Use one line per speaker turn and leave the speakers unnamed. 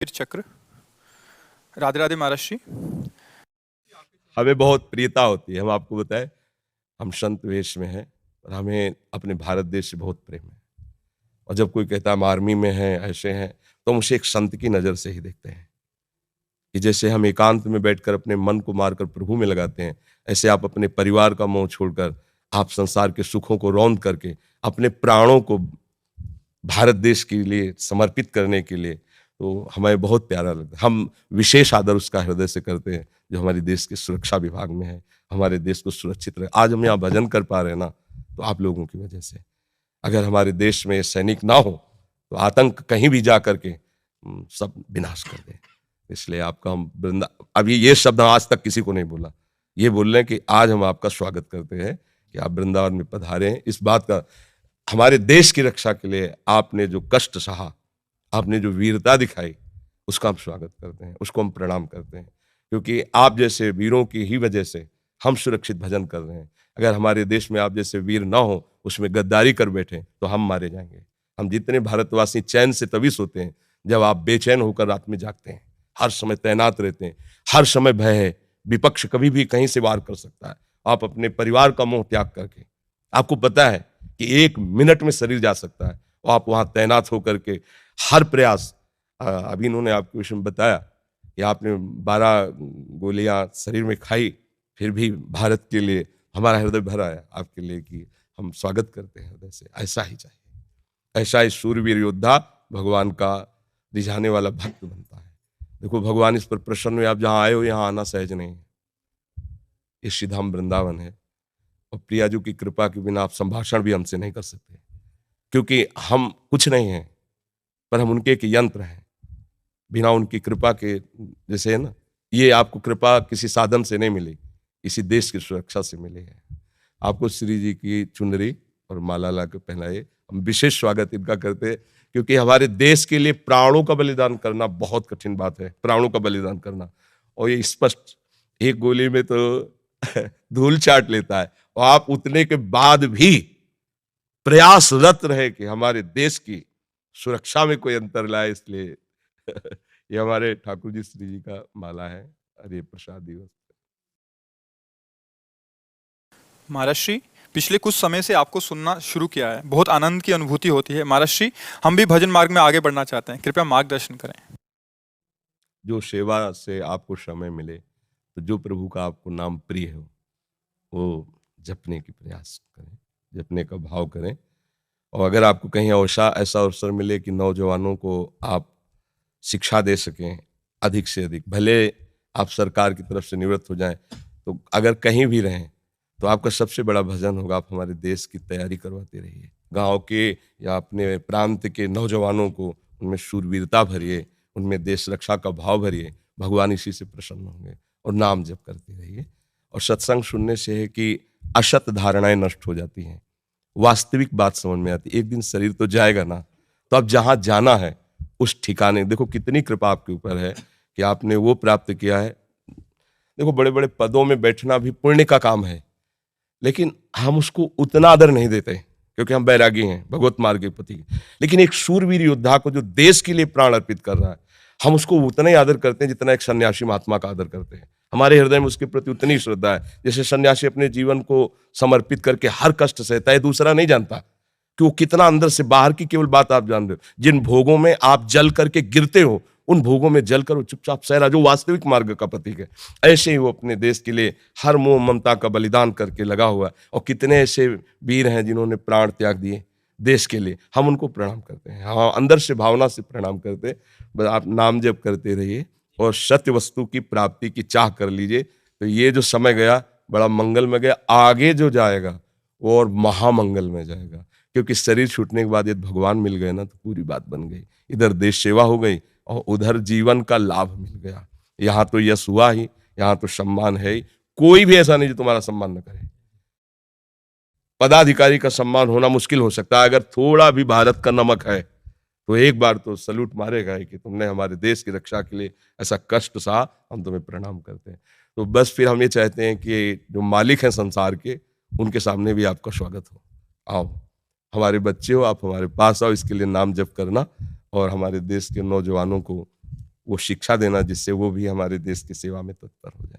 वीर चक्र। राधे राधे महाराज जी।
हमें बहुत प्रियता होती है। हम आपको बताएं, हम संत वेश में हैं और हमें अपने भारत देश से बहुत प्रेम है। और जब कोई कहता है हम आर्मी में हैं, ऐसे हैं, तो हम उसे एक संत की नज़र से ही देखते हैं कि जैसे हम एकांत में बैठकर अपने मन को मारकर प्रभु में लगाते हैं, ऐसे आप अपने परिवार का मोह छोड़कर, आप संसार के सुखों को रौंद करके अपने प्राणों को भारत देश के लिए समर्पित करने के लिए, तो हमें बहुत प्यारा लगता है। हम विशेष आदर उसका हृदय से करते हैं जो हमारे देश के सुरक्षा विभाग में है, हमारे देश को सुरक्षित रहे। आज हम यहाँ भजन कर पा रहे हैं ना, तो आप लोगों की वजह से। अगर हमारे देश में सैनिक ना हो तो आतंक कहीं भी जा करके सब विनाश कर दे। इसलिए आपका हम अभी ये शब्द आज तक किसी को नहीं बोला, ये बोल रहे हैं कि आज हम आपका स्वागत करते हैं कि आप वृंदावन में पधारे हैं। इस बात का, हमारे देश की रक्षा के लिए आपने जो कष्ट सहा, आपने जो वीरता दिखाई, उसका हम स्वागत करते हैं, उसको हम प्रणाम करते हैं, क्योंकि आप जैसे वीरों की ही वजह से हम सुरक्षित भजन कर रहे हैं। अगर हमारे देश में आप जैसे वीर ना हो, उसमें गद्दारी कर बैठे, तो हम मारे जाएंगे। हम जितने भारतवासी चैन से तभी सोते हैं जब आप बेचैन होकर रात में जागते हैं, हर समय तैनात रहते हैं, हर समय भय है, विपक्ष कभी भी कहीं से वार कर सकता है। आप अपने परिवार का मोह त्याग करके, आपको पता है कि 1 मिनट में शरीर जा सकता है, और आप वहां तैनात होकर के हर प्रयास, अभी इन्होंने आपके विषय में बताया कि आपने 12 गोलियां शरीर में खाई, फिर भी भारत के लिए हमारा हृदय भरा है आपके लिए कि हम स्वागत करते हैं हृदय से। ऐसा ही चाहिए, ऐसा ही शूरवीर योद्धा भगवान का रिझाने वाला भक्त बनता है। देखो, भगवान इस पर प्रसन्न हुए। आप जहाँ आए हो, यहाँ आना सहज नहीं है। ये श्रीधाम वृंदावन है, और प्रियाजू की कृपा के बिना आप संभाषण भी हमसे नहीं कर सकते, क्योंकि हम कुछ नहीं हैं, पर हम उनके एक यंत्र हैं। बिना उनकी कृपा के, जैसे है ना, ये आपको कृपा किसी साधन से नहीं मिली, इसी देश की सुरक्षा से मिली है। आपको श्री जी की चुनरी और माला ला के पहनाए, हम विशेष स्वागत इनका करते हैं, क्योंकि हमारे देश के लिए प्राणों का बलिदान करना बहुत कठिन बात है। प्राणों का बलिदान करना, और ये स्पष्ट, एक गोली में तो धूल चाट लेता है, और आप उतने के बाद भी प्रयासरत रहे कि हमारे देश की सुरक्षा में कोई अंतर लाए। इसलिए ये हमारे ठाकुर जी श्री जी का माला है, हरे प्रसाद दिवस।
महाराज जी, पिछले कुछ समय से आपको सुनना शुरू किया है, बहुत आनंद की अनुभूति होती है। महाराज जी, हम भी भजन मार्ग में आगे बढ़ना चाहते हैं, कृपया मार्गदर्शन करें।
जो सेवा से आपको समय मिले, तो जो प्रभु का आपको नाम प्रिय हो, वो जपने की प्रयास करें, जपने का भाव करें। और अगर आपको कहीं ऐसा अवसर मिले कि नौजवानों को आप शिक्षा दे सकें अधिक से अधिक, भले आप सरकार की तरफ से निवृत्त हो जाएं, तो अगर कहीं भी रहें, तो आपका सबसे बड़ा भजन होगा, आप हमारे देश की तैयारी करवाते रहिए। गांव के या अपने प्रांत के नौजवानों को उनमें शूरवीरता भरिए, उनमें देश रक्षा का भाव भरिए। भगवान इसी से प्रसन्न होंगे। और नाम जप करते रहिए। और सत्संग सुनने से है कि असत धारणाएं नष्ट हो जाती हैं, वास्तविक बात समझ में आती है। एक दिन शरीर तो जाएगा ना, तो अब जहां जाना है उस ठिकाने, देखो कितनी कृपा आपके ऊपर है कि आपने वो प्राप्त किया है। देखो, बड़े बड़े पदों में बैठना भी पुण्य का काम है, लेकिन हम उसको उतना आदर नहीं देते, क्योंकि हम बैरागी हैं, भगवत मार्ग के पति। लेकिन एक शूरवीर योद्धा को जो देश के लिए प्राण अर्पित कर रहा है, हम उसको उतना ही आदर करते हैं जितना एक सन्यासी महात्मा का आदर करते हैं। हमारे हृदय में उसके प्रति उतनी श्रद्धा है। जैसे सन्यासी अपने जीवन को समर्पित करके हर कष्ट सहता है, दूसरा नहीं जानता कि वो कितना अंदर से बाहर की केवल बात आप जान रहे हो। जिन भोगों में आप जल करके गिरते हो, उन भोगों में जल कर वो चुपचाप सह रहा, जो वास्तविक मार्ग का प्रतीक है। ऐसे ही वो अपने देश के लिए हर मोह ममता का बलिदान करके लगा हुआ है। और कितने ऐसे वीर हैं जिन्होंने प्राण त्याग दिए देश के लिए, हम उनको प्रणाम करते हैं। हाँ, अंदर से भावना से प्रणाम करते हैं। बस आप नाम जप करते रहिए और सत्य वस्तु की प्राप्ति की चाह कर लीजिए, तो ये जो समय गया बड़ा मंगल में गया। आगे जो जाएगा वो और महामंगल में जाएगा, क्योंकि शरीर छूटने के बाद यदि भगवान मिल गए ना, तो पूरी बात बन गई। इधर देश सेवा हो गई और उधर जीवन का लाभ मिल गया। यहाँ तो यश हुआ ही, यहाँ तो सम्मान है ही। कोई भी ऐसा नहीं जो तुम्हारा सम्मान न करे। पदाधिकारी का सम्मान होना मुश्किल हो सकता है, अगर थोड़ा भी भारत का नमक है तो एक बार तो सलूट मारेगा कि तुमने हमारे देश की रक्षा के लिए ऐसा कष्ट सहा, हम तुम्हें प्रणाम करते हैं। तो बस फिर हम ये चाहते हैं कि जो मालिक हैं संसार के, उनके सामने भी आपका स्वागत हो। आओ, हमारे बच्चे हो, आप हमारे पास आओ, इसके लिए नाम जप करना और हमारे देश के नौजवानों को वो शिक्षा देना जिससे वो भी हमारे देश की सेवा में तत्पर हो जाए।